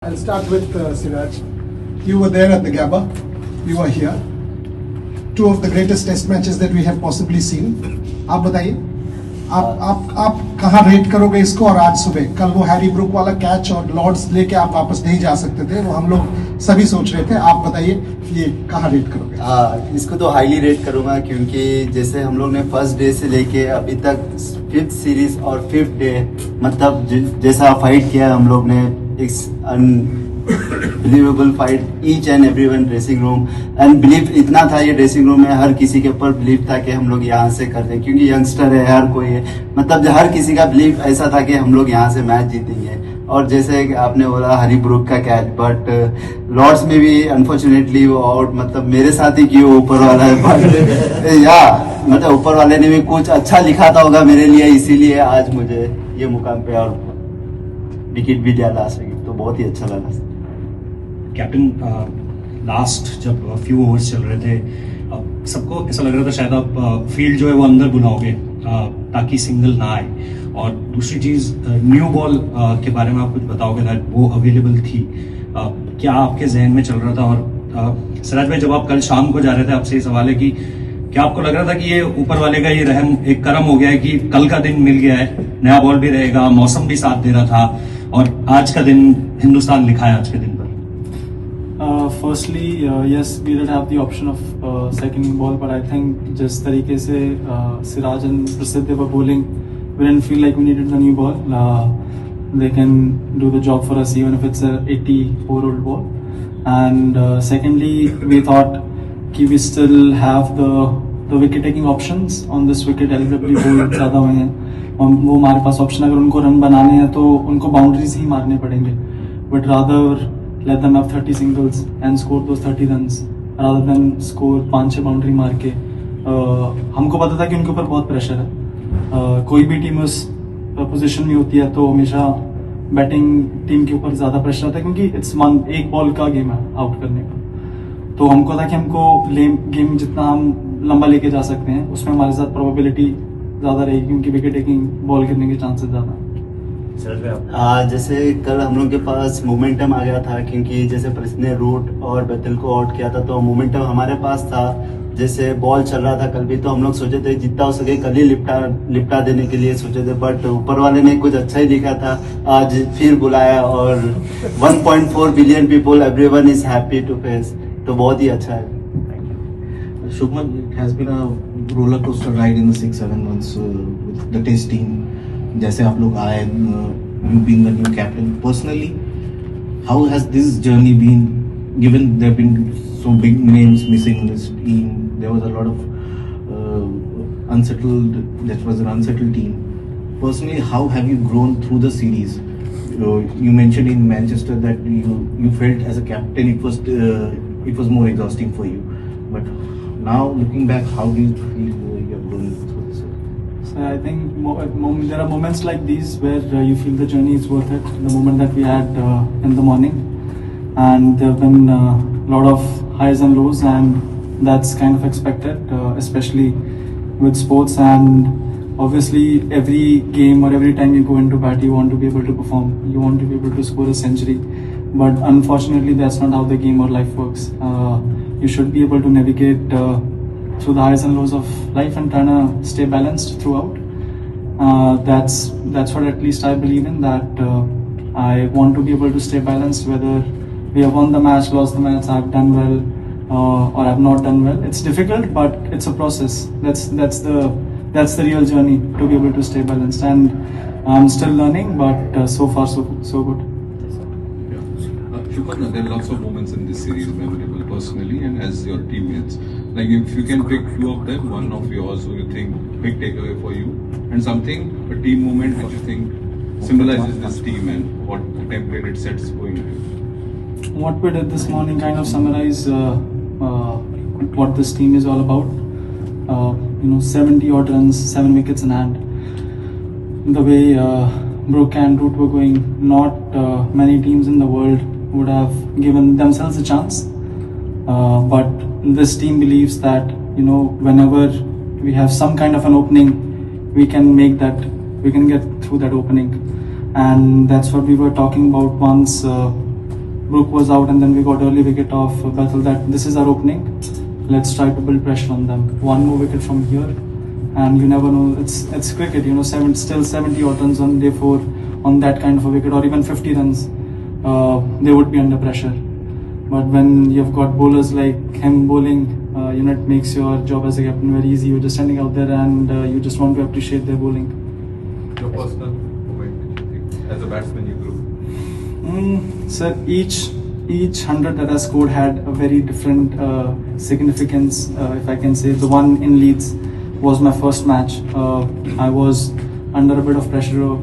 I'll start with Siraj. You were there at the Gabba. You were here. Two of the greatest test matches that we have possibly seen. आप बताइए, आप कहाँ rate करोगे इसको? और आज सुबह कल वो हैरी ब्रूक वाला कैच और लॉर्ड्स लेके आप वापस नहीं जा सकते थे, वो हम लोग सभी सोच रहे थे. आप बताइए ये कहाँ रेट करोगे? इसको तो हाईली रेट करूंगा, क्योंकि जैसे हम लोग ने फर्स्ट डे से लेके अभी तक 5th सीरीज और 5th डे मतलब जैसा फाइट किया हम लोग ने, unbelievable fight. Each and everyone dressing room and believe इतना था ये ड्रेसिंग रूम में, हर किसी के ऊपर बिलीव था कि हम लोग यहाँ से कर दें, क्योंकि यंगस्टर है, हर कोई है, मतलब हर किसी का बिलीव ऐसा था कि हम लोग यहाँ से मैच जीतेंगे. और जैसे आपने बोला हरी ब्रूक का कैच, बट लॉर्ड्स में भी अनफॉर्चुनेटली वो आउट, मतलब मेरे साथ ही क्यों ऊपर वाला है, बट या मतलब ऊपर वाले ने भी कुछ अच्छा लिखा था होगा मेरे लिए, इसीलिए आज मुझे ये मुकाम पे और विकेट भी लिया लास्ट विकेट, तो बहुत ही अच्छा लगा. कैप्टन, लास्ट जब फ्यू ओवर्स चल रहे थे, सबको ऐसा लग रहा था शायद आप फील्ड जो है वो अंदर बुलाओगे ताकि सिंगल ना आए. और दूसरी चीज, न्यू बॉल के बारे में आप कुछ बताओगे दैट वो अवेलेबल थी, क्या आपके जहन में चल रहा था? और सिराज भाई, जब आप कल शाम को जा रहे थे, आपसे ये सवाल है कि क्या आपको लग रहा था कि ये ऊपर वाले का ये रहम एक करम हो गया है कि कल का दिन मिल गया है, नया बॉल भी रहेगा, मौसम भी साथ दे रहा था, और आज का दिन हिंदुस्तान लिखा है आज के दिन पर? Firstly, yes, we did have the option of second ball, but I think जिस तरीके से Siraj and Prasidh were bowling, we didn't feel like we needed the new ball. They can do the job for us even if it's a 84-year-old ball. And secondly, we thought कि we still have the wicket taking options on this wicket. LBW bowled ज़्यादा हुए हैं, और वो हमारे पास option, अगर उनको run बनाने हैं तो उनको बाउंड्रीज ही मारने पड़ेंगे. But rather let them have 30 singles and score those 30 runs rather than score 5-6 boundary मार के. हमको पता था कि उनके ऊपर बहुत प्रेशर है. कोई भी टीम उस पोजीशन में होती है तो हमेशा बैटिंग टीम के ऊपर ज़्यादा प्रेशर आता है, क्योंकि इट्स एक बॉल का गेम है आउट करने का. तो हमको था कि हमको गेम जितना हम लंबा लेके जा सकते हैं उसमें हमारे साथ प्रोबेबिलिटी ज़्यादा रहेगी, क्योंकि विकेट टेकिंग बॉल गिरने के चांसेस ज़्यादा हैं. जैसे कल हम लोग के पास मोमेंटम आ गया था, क्योंकि जैसे प्रसिद्ध ने रूट और बेतल को आउट किया था, तो मोमेंटम हमारे पास था. जैसे बॉल चल रहा था कल भी, तो हम लोग सोचे थे जितना हो सके कल ही लिपटा देने के लिए सोचे थे, बट ऊपर वाले ने कुछ अच्छा ही लिखा था, आज फिर बुलाया, और 1.4 billion people, everyone is happy to face, तो बहुत ही अच्छा है. Shubman, it has been a roller coaster ride in the 6-7 months with the test team. जैसे आप लोग आए, you being the new captain, personally, how has this journey been? Given there have been so big names missing in this team, there was a lot of unsettled. That was an unsettled team. Personally, how have you grown through the series? You mentioned in Manchester that you felt as a captain it was more exhausting for you, but now looking back, how do you feel you have grown through this? So I think there are moments like these where you feel the journey is worth it. The moment that we had in the morning, and there have been a lot of highs and lows, and that's kind of expected, especially with sports. And obviously, every game or every time you go into bat, you want to be able to perform. You want to be able to score a century, but unfortunately, that's not how the game or life works. You should be able to navigate through the highs and lows of life and trying to stay balanced throughout. That's what at least I believe in, that I want to be able to stay balanced, whether we have won the match, lost the match, I've done well, or I've not done well. It's difficult, but it's a process. That's the real journey, to be able to stay balanced, and I'm still learning, but so far so good. Shubman, there are lots of moments in this series memorable personally and as your teammates. Like if you can pick few of them, one of yours who you think big takeaway for you, and something, a team moment which you think symbolizes this team and what template it sets going ahead. What we did this morning kind of summarize what this team is all about. 70 odd runs, 7 wickets in hand. The way Brook and Root were going, not many teams in the world would have given themselves a chance. But this team believes that whenever we have some kind of an opening, we can get through that opening, and that's what we were talking about once Brook was out and then we got early wicket of Bethel that this is our opening. Let's try to build pressure on them. One more wicket from here, and you never know. It's cricket, you know. Still 70 odd runs on day 4 on that kind of a wicket, or even 50 runs. They would be under pressure. But when you've got bowlers like him bowling, you know, it makes your job as a captain very easy. You're just standing out there and you just want to appreciate their bowling. Your personal moment as a batsman you grew? Sir, each 100 that I scored had a very different significance, if I can say. The one in Leeds was my first match. I was under a bit of pressure,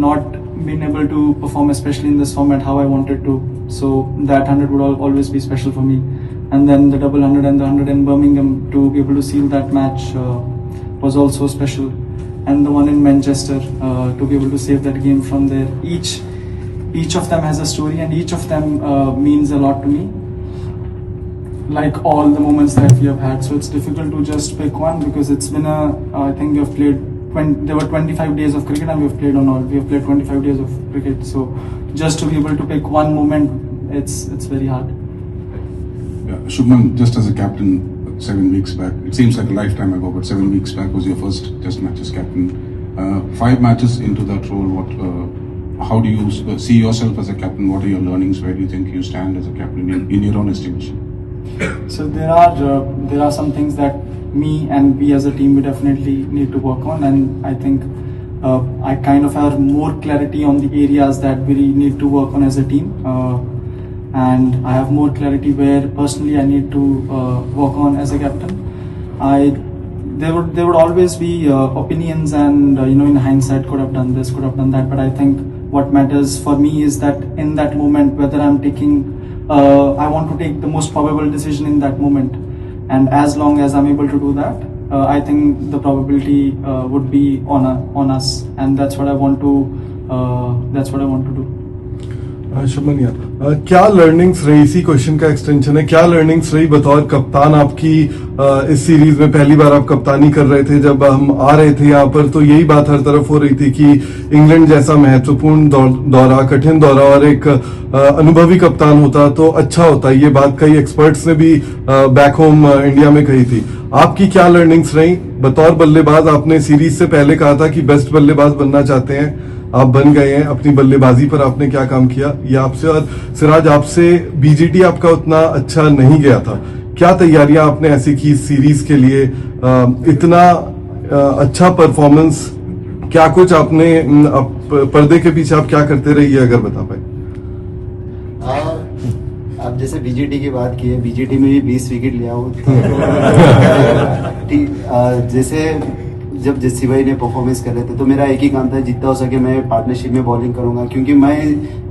not being able to perform, especially in this format, how I wanted to. So that 100 would always be special for me. And then the double 100 and the 100 in Birmingham, to be able to seal that match was also special. And the one in Manchester, to be able to save that game from there. Each of them has a story, and each of them means a lot to me, like all the moments that we have had. So it's difficult to just pick one, because it's been I think we have played there were 25 days of cricket and we have played 25 days of cricket. So just to be able to pick one moment, it's very hard. Yeah, Shubman, just as a captain 7 weeks back, it seems like a lifetime ago, but 7 weeks back was your first Test match as captain. 5 matches into that role, how do you see yourself as a captain? What are your learnings? Where do you think you stand as a captain in your own estimation? So there are some things that me and we as a team we definitely need to work on, and I think I kind of have more clarity on the areas that we need to work on as a team, and I have more clarity where personally I need to work on as a captain. There would always be opinions, and you know, in hindsight, could have done this, could have done that, but I think what matters for me is that in that moment, whether I'm taking, I want to take the most probable decision in that moment, and as long as I'm able to do that, I think the probability would be on us, and that's what I want to do. Shubman यार, क्या learnings रही, इसी question का extension है, क्या learnings रही बतौर कप्तान आपकी इस सीरीज में? पहली बार आप कप्तानी कर रहे थे, जब हम आ रहे थे यहाँ पर तो यही बात हर तरफ हो रही थी कि इंग्लैंड जैसा महत्वपूर्ण दौरा, कठिन दौरा, और एक अनुभवी कप्तान होता तो अच्छा होता। ये बात कई एक्सपर्ट्स ने भी बैक होम इंडिया में कही थी। आपकी क्या लर्निंग्स रही बतौर बल्लेबाज? आपने सीरीज से पहले कहा था कि बेस्ट बल्लेबाज बनना चाहते हैं, आप बन गए हैं। अपनी बल्लेबाजी पर आपने क्या काम किया, ये आपसे, और सिराज आपसे बीजीटी आपका उतना अच्छा नहीं गया था, क्या तैयारियां आपने ऐसी की सीरीज के लिए? इतना अच्छा परफॉर्मेंस, क्या कुछ आपने पर्दे के पीछे आप क्या करते रहिए, अगर बता पाए? आप जैसे बीजीटी की बात की है, बीजीटी में भी 20 विकेट लिया हूँ। जैसे जब जस्सी भाई ने परफॉर्मेंस कर रहे थे तो मेरा एक ही काम था, जितना हो सके मैं पार्टनरशिप में बॉलिंग करूंगा, क्योंकि मैं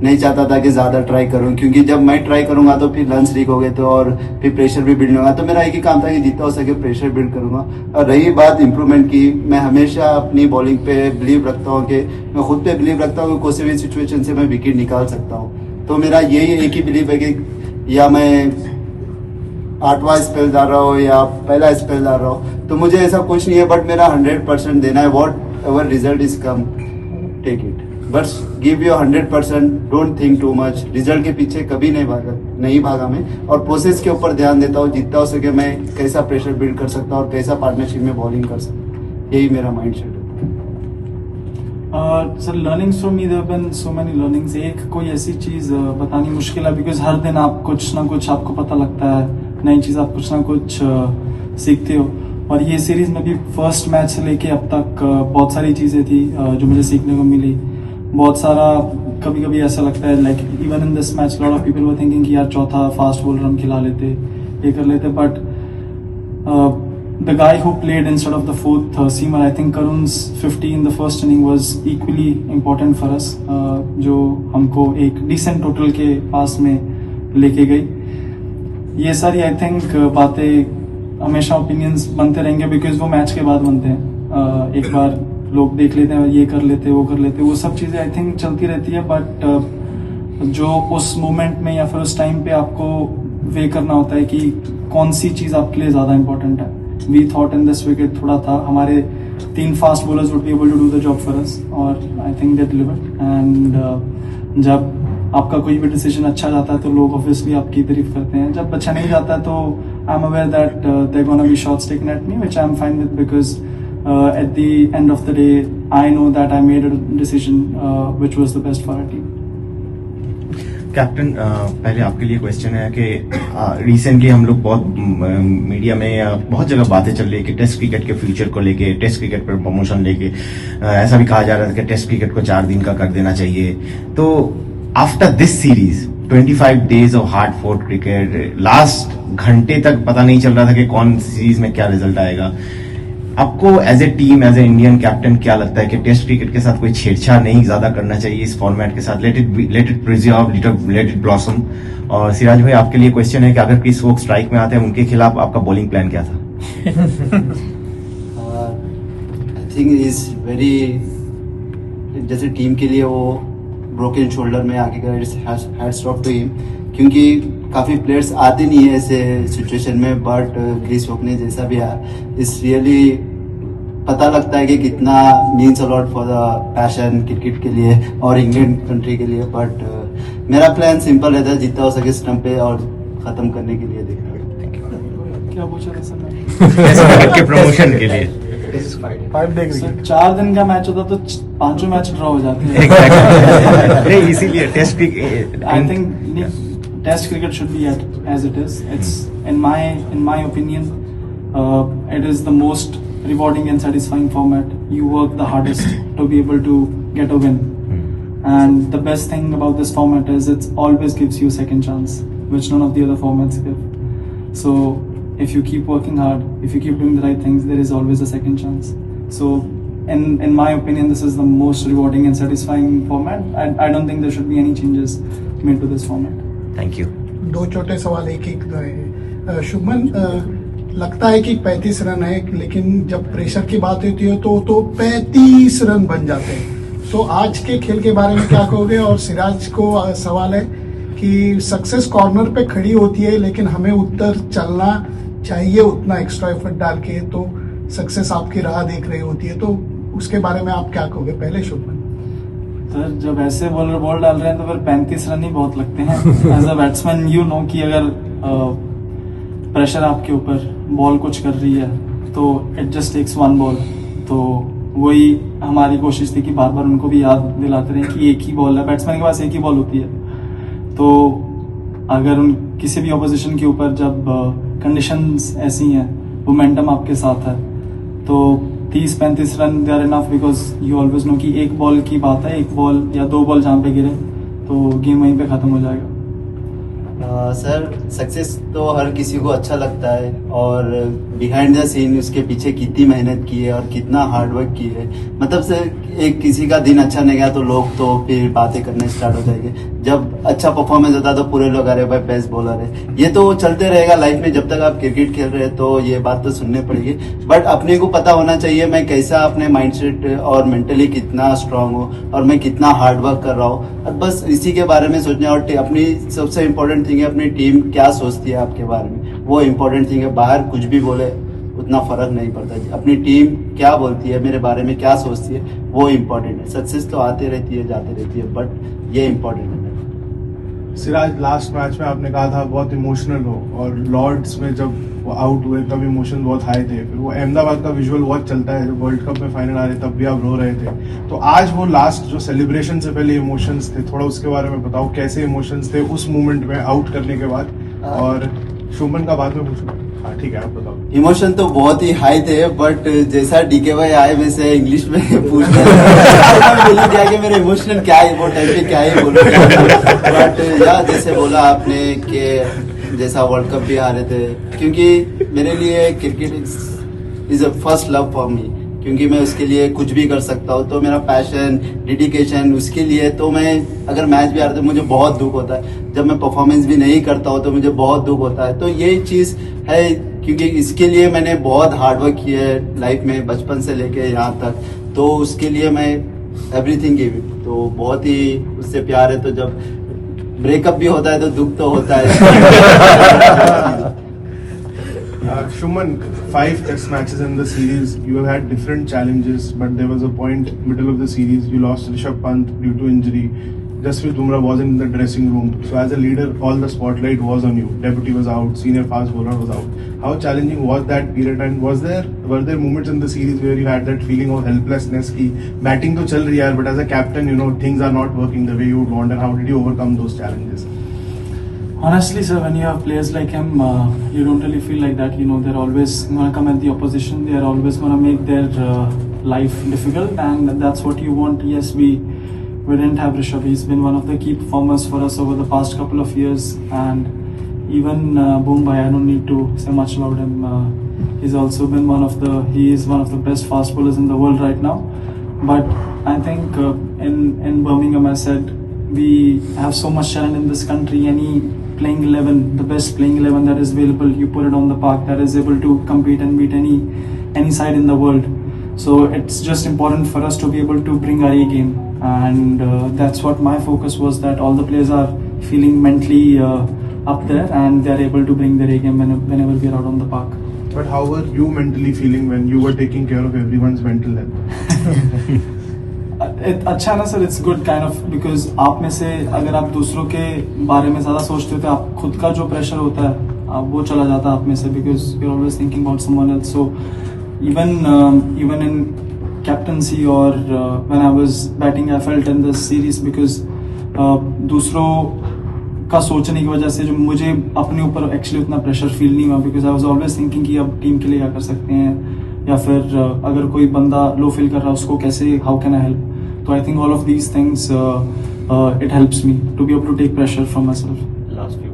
नहीं चाहता था कि ज़्यादा ट्राई करूं, क्योंकि जब मैं ट्राई करूंगा तो फिर रन्स लीक हो गए तो, और फिर प्रेशर भी बिल्ड होगा। तो मेरा एक ही काम था कि जितना हो सके प्रेशर बिल्ड करूंगा। और रही बात इंप्रूवमेंट की, मैं हमेशा अपनी बॉलिंग पे बिलीव रखता हूँ, कि मैं खुद पे बिलीव रखता हूँ कि कोई भी सिचुएशन से मैं विकेट निकाल सकता हूँ। तो मेरा यही एक ही बिलीव है कि या मैं 8वां स्पेल डाल रहा हो या पहला स्पेल डाल रहा हो, तो मुझे ऐसा कुछ नहीं है, बट मेरा 100% देना है। Whatever result is come, take it, बस give your 100%, don't think too much. Result के पीछे कभी नहीं भागा मैं, और प्रोसेस के ऊपर ध्यान देता हूँ, जितना हो सके मैं कैसा प्रेशर बिल्ड कर सकता हूँ और कैसा पार्टनरशिप में बॉलिंग कर सकता हूँ, यही मेरा माइंड सेट है। Sir, learnings from me, there have been so many learnings. एक कोई ऐसी चीज बतानी मुश्किल है, बिकॉज हर दिन आप कुछ ना कुछ आपको पता लगता है, नई चीज आप कुछ ना कुछ सीखते हो। और ये सीरीज में भी फर्स्ट मैच से लेके अब तक बहुत सारी चीजें थी जो मुझे सीखने को मिली। बहुत सारा, कभी कभी ऐसा लगता है like even in this match lot of people were thinking कि यार चौथा फास्ट बॉलर हम खिला लेते, ये कर लेते, but the guy who played instead of the fourth seamer, I think Karun's 50 in the first inning was equally important for us, जो हमको एक decent total के पास में लेके गई। ये सारी आई थिंक बातें हमेशा ओपिनियंस बनते रहेंगे, बिकॉज वो मैच के बाद बनते हैं। एक बार लोग देख लेते हैं, ये कर लेते, वो कर लेते, वो सब चीज़ें आई थिंक चलती रहती है, बट जो उस मोमेंट में या फिर उस टाइम पे आपको वे करना होता है कि कौन सी चीज़ आपके लिए ज़्यादा इंपॉर्टेंट है। We thought in this wicket थोड़ा था, हमारे 3 fast bowlers would be able to do the job for us, और I think they delivered। And जब आपका कोई भी डिसीजन अच्छा जाता है तो लोग ऑब्वियसली आपकी तारीफ करते हैं, जब अच्छा नहीं जाता है तो I am aware that there gonna be shots taken at me which I am fine with, because at the end of the day I know that I made a decision which was the best for our team. Captain, पहले आपके लिए question है कि recently हम लोग बहुत media में बहुत जगह बातें चल रही है कि टेस्ट क्रिकेट के फ्यूचर को लेके, टेस्ट क्रिकेट पर प्रमोशन लेके ऐसा भी कहा जा रहा था कि टेस्ट क्रिकेट को 4 दिन का कर देना चाहिए। तो after this series 25 days of hard fort cricket, last घंटे तक पता नहीं चल रहा था कि कौन सीरीज में क्या रिजल्ट आएगा। आपको as a team, as a Indian captain क्या लगता है कि टेस्ट क्रिकेट के साथ कोई छेड़छाड़ नहीं ज्यादा करना चाहिए इस फॉर्मेट के साथ? Let it preserve, let it blossom. और सिराज भाई, आपके लिए क्वेश्चन है कि अगर क्रिस वोक स्ट्राइक में आते हैं, उनके खिलाफ आपका बॉलिंग प्लान क्या था? आई थिंक इज वेरी, जैसे टीम के लिए वो ब्रोकन शोल्डर में आगे का हैट्स ऑफ टू हिम, क्योंकि काफ़ी प्लेयर्स आते नहीं है ऐसे सिचुएशन में, बट क्रिस वोक ने जैसा भी इस रियली पता लगता है कि कितना means a lot for the passion cricket के लिए और इंग्लैंड कंट्री के लिए। बट मेरा प्लान सिंपल रहता है, जितना हो सके स्टंप पे और ख़त्म करने के लिए देखना। क्या पूछा था सर? के प्रमोशन के लिए 4 दिन का मैच होता तो 5 मैच ड्रॉ हो जाते हैं। इसीलिए test cricket, I think Test cricket should be as it is. It's in my opinion, it is the most rewarding and satisfying format. You work the hardest to be able to get a win, and the best thing about this format is it always gives you a second chance, which none of the other formats give. So if you keep working hard, if you keep doing the right things, there is always a second chance. So in my opinion, this is the most rewarding and satisfying format. I don't think there should be any changes made to this format. Thank you. 2 छोटे सवाल एक है। शुभमन, लगता है कि 35 run है, लेकिन जब प्रेशर की बात होती है तो 35 रन बन जाते हैं। तो आज के खेल के बारे में क्या कहोगे? और सिराज को सवाल है कि सक्सेस कॉर्नर पे खड़ी होती है, लेकिन हमें उत्तर चलना चाहिए उतना एक्स्ट्रा एफर्ट डाल के, तो सक्सेस आपकी राह देख रही होती है, तो उसके बारे में आप क्या कहोगे? पहले शुभमन। सर, जब ऐसे बॉलर बॉल डाल रहे हैं तो फिर 35 रन ही बहुत लगते हैं। As a batsman you know कि अगर प्रेशर आपके ऊपर, बॉल कुछ कर रही है तो इट जस्ट टेक्स 1 बॉल। तो वही हमारी कोशिश थी कि बार बार उनको भी याद दिलाते रहे कि एक ही बॉल है, बैट्समैन के पास एक ही बॉल होती है। तो अगर उन किसी भी ऑपोजिशन के ऊपर जब कंडीशंस ऐसी हैं, मोमेंटम आपके साथ है, तो 30-35 run they are enough, because you always know कि एक बॉल की बात है, 1 बॉल या 2 बॉल जहाँ पे गिरे तो गेम वहीं पे खत्म हो जाएगा। सर, सक्सेस तो हर किसी को अच्छा लगता है, और बिहाइंड द सीन उसके पीछे कितनी मेहनत की है और कितना हार्डवर्क की है। मतलब सर, एक किसी का दिन अच्छा नहीं गया तो लोग तो फिर बातें करने स्टार्ट हो जाएंगे। जब अच्छा परफॉर्मेंस होता तो पूरे लोग, अरे भाई बेस्ट बॉलर है। ये तो चलते रहेगा लाइफ में, जब तक आप क्रिकेट खेल रहे हैं तो ये बात तो सुनने पड़ेगी। बट अपने को पता होना चाहिए मैं कैसा, अपने माइंडसेट और मेंटली कितना स्ट्रांग हूँ और मैं कितना हार्डवर्क कर रहा हूँ, और बस इसी के बारे में सोचना। और अपनी सबसे इम्पोर्टेंट थिंग है अपनी टीम क्या सोचती है आपके बारे में, वो इम्पोर्टेंट थिंग है। बाहर कुछ भी बोले उतना फर्क नहीं पड़ता, अपनी टीम क्या बोलती है मेरे बारे में, क्या सोचती है, वो इम्पोर्टेंट है। सक्सेस तो आते रहती है जाते रहती है, बट ये इम्पोर्टेंट है। सिराज, लास्ट मैच में आपने कहा था बहुत इमोशनल हो, और लॉर्ड्स में जब वो आउट हुए तब इमोशन बहुत हाई थे। फिर वो अहमदाबाद का विजुअल बहुत चलता है, जब वर्ल्ड कप में फाइनल आ रहे तब भी आप रो रहे थे। तो आज वो लास्ट जो सेलिब्रेशन से पहले इमोशंस थे, थोड़ा उसके बारे में बताओ, कैसे इमोशंस थे उस मोमेंट में आउट करने के बाद? और शुभमन का बाद में पूछूंगा। हाँ ठीक है, आप बताओ। इमोशन तो बहुत ही हाई थे, बट जैसा डीके भाई आए वैसे इंग्लिश में पूछते क्या कि मेरे इमोशनल क्या है, वो टाइम पे क्या है बोलो। बट या जैसे बोला आपने कि जैसा वर्ल्ड कप भी हारे थे, क्योंकि मेरे लिए cricket is a first love for me, क्योंकि मैं उसके लिए कुछ भी कर सकता हूँ। तो मेरा पैशन, डेडिकेशन उसके लिए, तो मैं अगर मैच भी हारता तो मुझे बहुत दुख होता है, जब मैं परफॉर्मेंस भी नहीं करता हूँ तो मुझे बहुत दुख होता है। तो ये चीज़ है, क्योंकि इसके लिए मैंने बहुत हार्डवर्क किया है लाइफ में, बचपन से लेके यहाँ तक। तो उसके लिए मैं एवरीथिंग गिव इट, तो बहुत ही उससे प्यार है। तो जब ब्रेकअप भी होता है तो दुख तो होता है। Shuman, 5 test matches in the series, you have had different challenges, but there was a point middle of the series you lost Rishabh Pant due to injury. Jasprit Bumrah wasn't in the dressing room. So as a leader, all the spotlight was on you. Deputy was out, senior fast bowler was out. How challenging was that period? And were there moments in the series where you had that feeling of helplessness? Ki batting to chal rahi hai, but as a captain, things are not working the way you would want. And how did you overcome those challenges? Honestly, sir, when you have players like him, you don't really feel like that. They're always going to come at the opposition. They're always going to make their life difficult, and that's what you want. Yes, we didn't have Rishabh. He's been one of the key performers for us over the past couple of years, and even Mumbai, I don't need to say much about him. He's also been he is one of the best fast bowlers in the world right now. But I think in Birmingham, I said, we have so much talent in this country. Any playing 11, the best playing 11 that is available, you put it on the park, that is able to compete and beat any side in the world. So it's just important for us to be able to bring our A game, and that's what my focus was, that all the players are feeling mentally up there and they're able to bring their A game whenever we are out on the park. But how were you mentally feeling when you were taking care of everyone's mental health? अच्छा ना sir, it's good kind of, because आप में से अगर आप दूसरों के बारे में ज्यादा सोचते हो तो आप खुद का जो प्रेशर होता है आप वो चला जाता है आप में से, because you are always thinking about someone else. So even in captaincy और when I was batting I felt in this series, because दूसरों का सोचने की वजह से जो मुझे अपने ऊपर एक्चुअली उतना प्रेशर फील नहीं हुआ, because I was always thinking कि अब टीम के लिए क्या कर सकते हैं, या फिर अगर कोई बंदा लो फील कर रहा है उसको कैसे, how can I help. So I think all of these things it helps me to be able to take pressure from myself. Last few.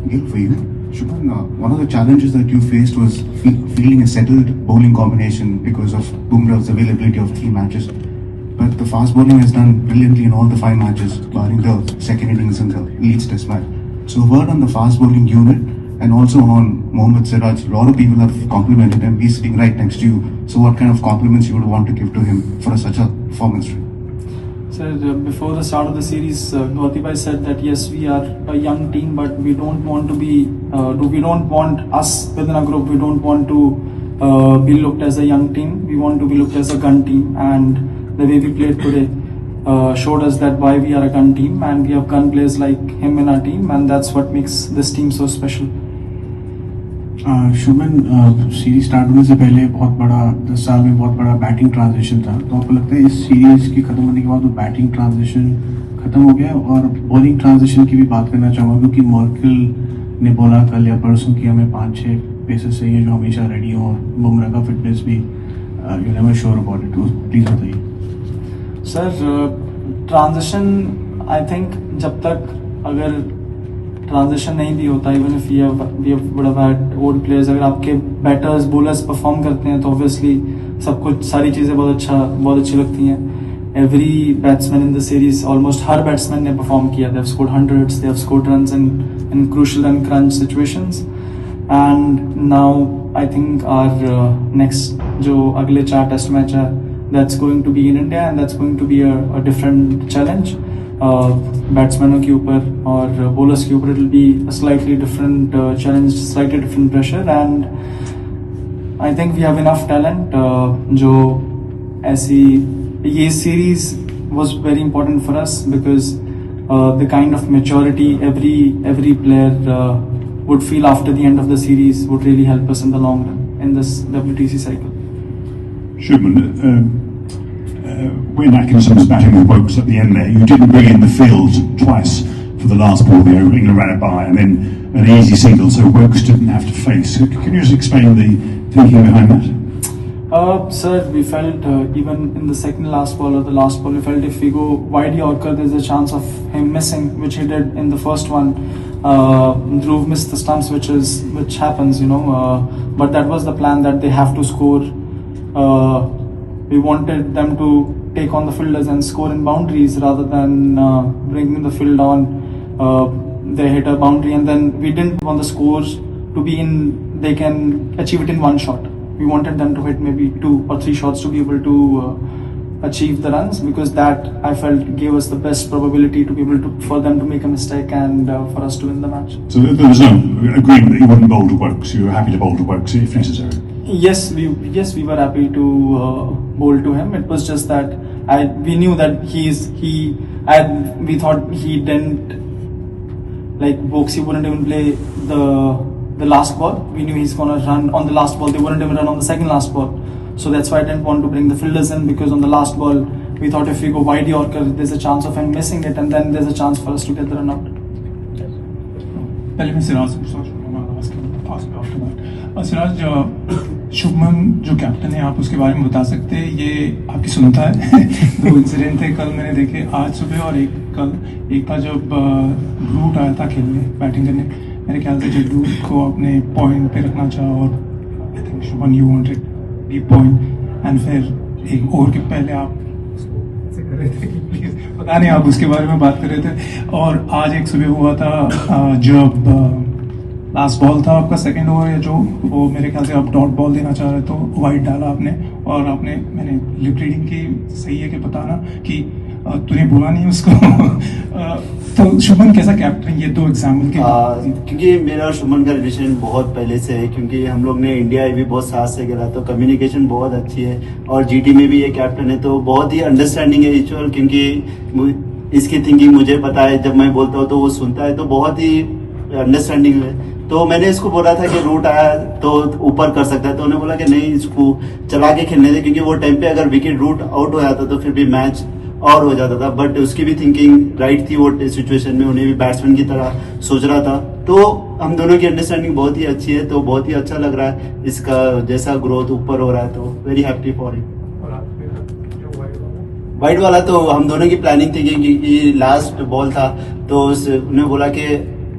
Gil, for you, Shubman, one of the challenges that you faced was fielding a settled bowling combination because of Bumrah's availability of 3 matches. But the fast bowling has done brilliantly in all the 5 matches, barring the second innings and the Leeds Test match. So a word on the fast bowling unit and also on Mohammad Siraj. A lot of people have complimented him. He's sitting right next to you. So what kind of compliments you would want to give to him for such a performance? Sir, before the start of the series, Gauti bhai said that yes, we are a young team, but we don't want to be, we don't want us within a group, we don't want to be looked as a young team. We want to be looked as a gun team, and the way we played today showed us that why we are a gun team, and we have gun players like him in our team, and that's what makes this team so special. Shubman, series start होने से पहले बहुत बड़ा 10 साल में बहुत बड़ा batting transition था, तो आपको लगता है इस सीरीज की खत्म होने के बाद वो बैटिंग ट्रांजिशन खत्म हो गया? और बॉलिंग ट्रांजिशन की भी बात करना चाहूँगा, क्योंकि मॉर्कल ने बोला कल या परसों कि हमें 5-6 पेसेस चाहिए जो हमेशा रेडी हो, और बुमराह का फिटनेस भी you never sure about it. Please बताइए सर. ट्रांजिशन आई थिंक जब तक अगर ट्रांजिशन नहीं भी होता, even if we would have had old players, अगर आपके बैटर्स बॉलर्स परफॉर्म करते हैं तो ऑब्वियसली सब कुछ सारी चीज़ें बहुत अच्छी लगती हैं. Every batsman in the series, almost हर बैट्समैन ने परफॉर्म किया. They have scored hundreds, they have scored runs in crucial and crunch situations. And now I think our next जो अगले 4 टेस्ट मैच है, that's going to be in India, and that's going to be a different challenge. बैट्समैनों के ऊपर और bowlers के ऊपर it will be slightly different challenge, slightly different pressure, and I think we have enough talent जो ऐसी ये series was very important for us, because the kind of maturity every player would feel after the end of the series would really help us in the long run in this WTC cycle. Shubman, when Atkinson was batting with Woakes at the end there, you didn't bring in the field twice for the last ball there. England ran it by, and then an easy single, so Woakes didn't have to face. Can you just explain the thinking behind that? Sir, we felt even in the second last ball or the last ball, we felt if we go wide Yorker, there's a chance of him missing, which he did in the first one. Dhruv missed the stumps, which happens, but that was the plan, that they have to score. We wanted them to take on the fielders and score in boundaries rather than bringing the field on. They hit a boundary, and then we didn't want the scores to be in, they can achieve it in one shot. We wanted them to hit maybe 2 or 3 shots to be able to achieve the runs, because that I felt gave us the best probability to be able to, for them to make a mistake and for us to win the match. So there was no agreement that you wouldn't bowl to Woakes. You were happy to bowl to Woakes if necessary. Yes, we were happy to bowl to him. It was just that we knew that he and we thought he didn't like Boxy wouldn't even play the last ball. We knew he's gonna run on the last ball. They wouldn't even run on the second last ball. So that's why I didn't want to bring the fielders in, because on the last ball we thought if we go wide Yorker, there's a chance of him missing it, and then there's a chance for us to get the run out. पहले मैं सिराज से पूछना सिराज शुभमन जो captain है, आप उसके बारे में बता सकते हैं? ये आपकी सुनता है दो इंसिडेंट थे कल मैंने देखे, आज सुबह और एक था जब ब्रूट आया था खेलने बैटिंग करने, मेरे ख्याल से जब ब्रूट को अपने पॉइंट पे रखना चाहा और I think Shubman you wanted deep point and फिर एक ओवर के पहले आप ऐसे कर रहे थे कि प्लीज पता नहीं आप उसके बारे में बात कर रहे थे। और आज एक सुबह हुआ था जब लास्ट बॉल था आपका सेकंड ओवर या जो वो मेरे ख्याल से आप डॉट बॉल देना चाह रहे तो वाइड डाला आपने, और आपने मैंने लिप रीडिंग की सही है कि बताना कि तूने बोला नहीं उसको तो शुभमन कैसा कैप्टन, ये दो एग्जाम्पल के क्योंकि मेरा और शुभमन का रिलेशन बहुत पहले से है, क्योंकि हम लोग ने इंडिया भी बहुत साथ से खेला तो कम्युनिकेशन बहुत अच्छी है, और जीटी में भी ये कैप्टन है तो बहुत ही अंडरस्टैंडिंग है ईश्वर, क्योंकि इसकी थिंकिंग मुझे पता है, जब मैं बोलता हूँ तो वो सुनता है, तो बहुत ही अंडरस्टैंडिंग है। तो मैंने इसको बोला था कि रूट आया तो ऊपर कर सकता है, तो उन्होंने बोला कि नहीं इसको चला के खेलने दे, क्योंकि वो टाइम पे अगर विकेट रूट आउट हो जाता तो फिर भी मैच और हो जाता था, बट उसकी भी थिंकिंग राइट थी वो सिचुएशन में, उन्हें भी बैट्समैन की तरह सोच रहा था, तो हम दोनों की अंडरस्टैंडिंग बहुत ही अच्छी है, तो बहुत ही अच्छा लग रहा है इसका जैसा ग्रोथ ऊपर हो रहा है, तो very happy for it. Wide वाला तो हम दोनों की प्लानिंग थी कि लास्ट बॉल था तो उन्हें बोला कि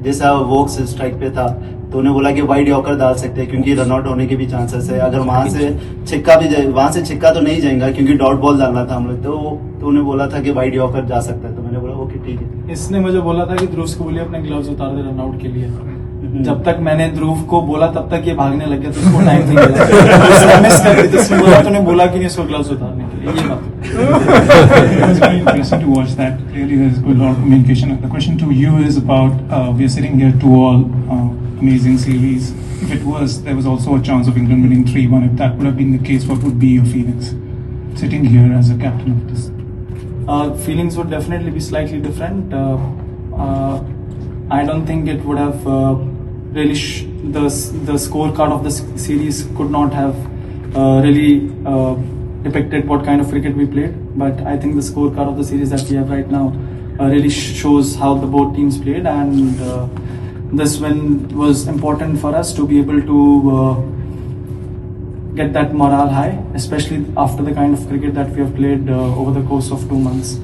जैसा वॉक्स स्ट्राइक पे था तो उन्हें बोला कि वाइड यॉर्कर डाल सकते हैं क्योंकि रन आउट होने के भी चांसेस है, अगर वहां से छिक्का भी जाए, वहां से छिक्का तो नहीं जाएगा क्योंकि डॉट बॉल डालना था हम लोग, तो उन्हें बोला था कि वाइड यॉर्कर जा सकता है, तो मैंने बोला ओके ठीक है। इसने मुझे बोला था कि ध्रुव को बोलिए अपने ग्लव्स उतार दे रन आउट के लिए, जब तक मैंने ध्रुव को बोला तब तक ये भागने लग गया, तो उसको टाइम नहीं मिला, उसने मिस कर दी, जिसने बोला तूने बोला कि नहीं इसको ग्लव्स उतारने के लिए, ये बात। It's very interesting to watch that. Clearly, there's a lot of communication. The question to you is about we are sitting here to all amazing series. If it was, there was also a chance of England winning 3-1. If that would have been the case, what would be your feelings sitting here as a captain of this? Feelings would definitely be slightly different. I don't think it would have really the scorecard of the series could not have really depicted what kind of cricket we played, but I think the scorecard of the series that we have right now really shows how the both teams played, and this win was important for us to be able to get that morale high, especially after the kind of cricket that we have played over the course of 2 months.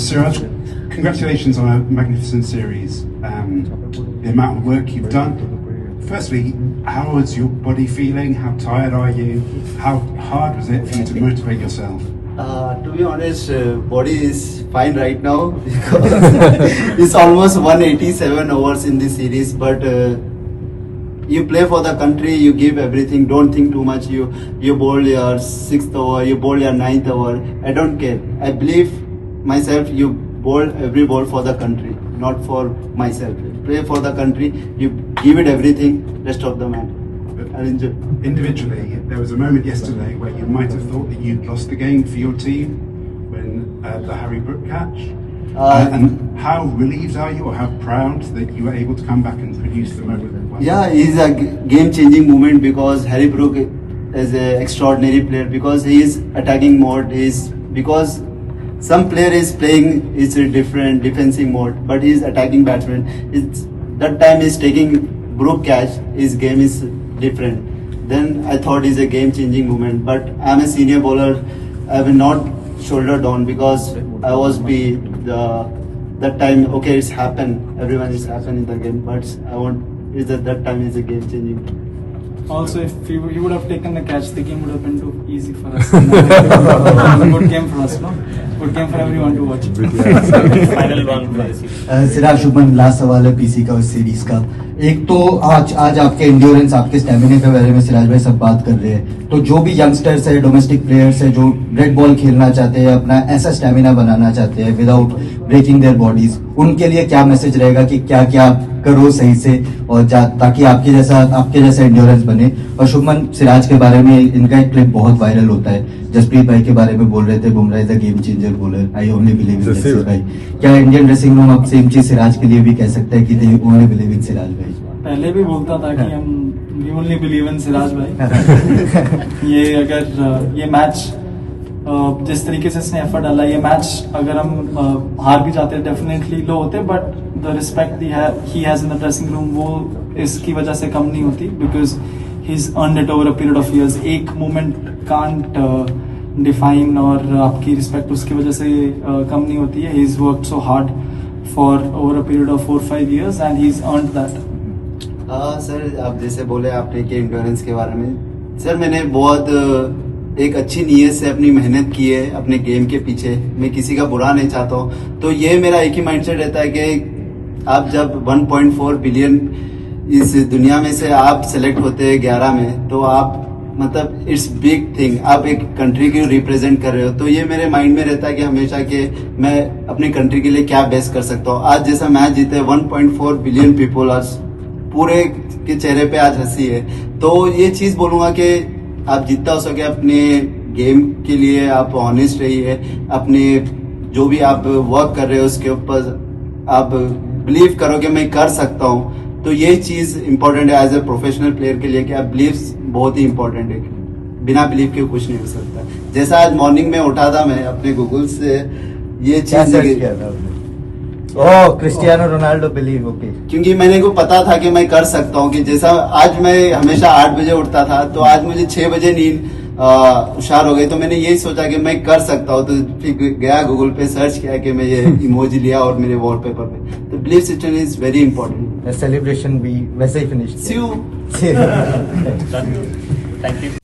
Siraj, congratulations on a magnificent series. The amount of work you've done. Firstly, how was your body feeling? How tired are you? How hard was it for you to motivate yourself? To be honest, body is fine right now because it's almost 187 hours in this series. But you play for the country, you give everything. Don't think too much. You bowl your 6th over, you bowl your 9th over. I don't care. I believe myself. You bowl every ball for the country, not for myself. Play for the country. You give it everything. Rest of the man. I'll enjoy. Individually, there was a moment yesterday where you might have thought that you'd lost the game for your team when the Harry Brook catch. And how relieved are you, or how proud that you were able to come back and produce the moment? Yeah, it's a game-changing moment because Harry Brook is an extraordinary player because he is attacking mode. Because some player is playing is a different defensive mode, but he is attacking batsman. That time is taking Brook catch. His game is different. Then I thought it's a game-changing moment. But I'm a senior bowler. I will not shoulder down because I was that time. Okay, it's happened. Everyone is happened in the game, but I want is that time is a game-changing. Also, if he would have taken the catch, the game would have been too easy for us. Good game for us, no? Good game for everyone to watch. Final one, please. Siraj Shubman, last सवाल है PC का उस series का। एक तो आज आपके endurance, आपके स्टेमिना के बारे में सिराज भाई सब बात कर रहे हैं, तो जो भी यंगस्टर्स है, डोमेस्टिक प्लेयर्स है जो रेड बॉल खेलना चाहते हैं, अपना ऐसा स्टेमिना बनाना चाहते हैं विदाउट ब्रेकिंग देयर बॉडीज, उनके लिए क्या मैसेज रहेगा कि क्या क्या आप करो सही से और ताकि आपके जैसा एंड्योरेंस बने। और शुभमन सिराज के बारे में इनका एक क्लिप बहुत वायरल होता है, जसप्रीत भाई के बारे में बोल रहे थे, Bumrah is a game changer bowler, I only believe in Jasprit भाई। क्या इंडियन ड्रेसिंग रूम अब सेम चीज सिराज के लिए भी कह सकता है कि they only believe in Siraj भाई? पहले भी बोलता था कि हम ओनली बिलीव इन सिराज भाई। ये अगर ये मैच जिस तरीके से इसने एफर्ट डाला, ये मैच अगर हम हार भी जाते डेफिनेटली लो होते, but the respect he has in the dressing room वो इसकी वजह से कम नहीं होती, because he is earned it over a period of years. एक मोमेंट कांट डिफाइन और आपकी रिस्पेक्ट उसकी वजह से कम नहीं होती है। He is worked so hard for over a period of 4-5 years and he's earned that. Sir आप जैसे बोले आपने कि एंड्योरेंस के बारे में, सर मैंने बहुत एक अच्छी नीयत से अपनी मेहनत की है अपने गेम के पीछे, मैं किसी का बुरा नहीं चाहता हूँ। तो ये मेरा एक ही माइंडसेट रहता है कि आप जब 1.4 बिलियन इस दुनिया में से आप सेलेक्ट होते हैं 11 में, तो आप मतलब इट्स बिग थिंग, आप एक कंट्री को रिप्रेजेंट कर रहे हो। तो ये मेरे माइंड में रहता है कि हमेशा कि मैं अपनी कंट्री के लिए क्या बेस्ट कर सकता हूँ। आज जैसा मैच जीते 1.4 बिलियन पीपल, आज पूरे के चेहरे पे आज हंसी है। तो ये चीज बोलूंगा कि आप जितना हो सके अपने गेम के लिए आप ऑनेस्ट रहिए, अपने जो भी आप वर्क कर रहे हो उसके ऊपर आप बिलीव करो कि मैं कर सकता हूँ। तो ये चीज इंपॉर्टेंट है एज ए प्रोफेशनल प्लेयर के लिए कि आप बिलीव बहुत ही इंपॉर्टेंट है, बिना बिलीव के कुछ नहीं हो सकता। जैसा आज मॉर्निंग में उठा था मैं अपने गूगल से ये चीज क्रिस्टियानो रोनाल्डो बिलीव, ओके, क्योंकि मैंने को पता था कि मैं कर सकता हूँ। कि जैसा आज मैं हमेशा 8 बजे उठता था, तो आज मुझे 6 बजे नींद हुशार हो गई, तो मैंने यही सोचा कि मैं कर सकता हूँ। तो फिर गया गूगल पे सर्च किया कि मैं ये इमोजी लिया और मेरे वॉलपेपर पे। तो believe system is very important. Celebration भी वैसे ही finish. See you. Thank you.